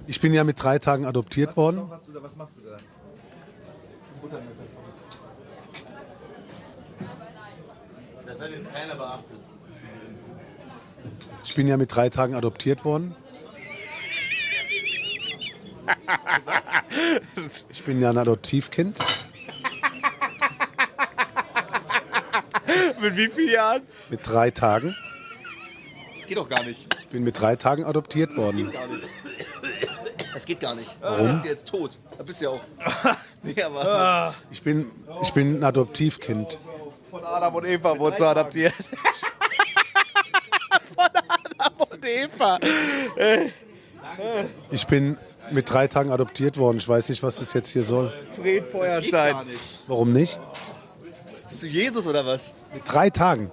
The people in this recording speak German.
Ich bin ja mit 3 Tagen adoptiert worden. Was machst du da? Das hat jetzt keiner beachtet. Ich bin ja mit 3 Tagen adoptiert worden. Ich bin ja ein Adoptivkind. Mit wie vielen Jahren? Mit 3 Tagen. Das geht doch gar nicht. Ich bin mit 3 Tagen adoptiert worden. Das geht gar nicht. Warum? Du bist ja jetzt tot. Da bist du ja auch. Nee, aber Ich bin ein Adoptivkind. von Adam und Eva wurde so adaptiert. Von Adam und Eva. Ich bin mit 3 Tagen adoptiert worden. Ich weiß nicht, was das jetzt hier soll. Fred Feuerstein. Warum nicht? Bist du Jesus oder was? Mit 3 Tagen.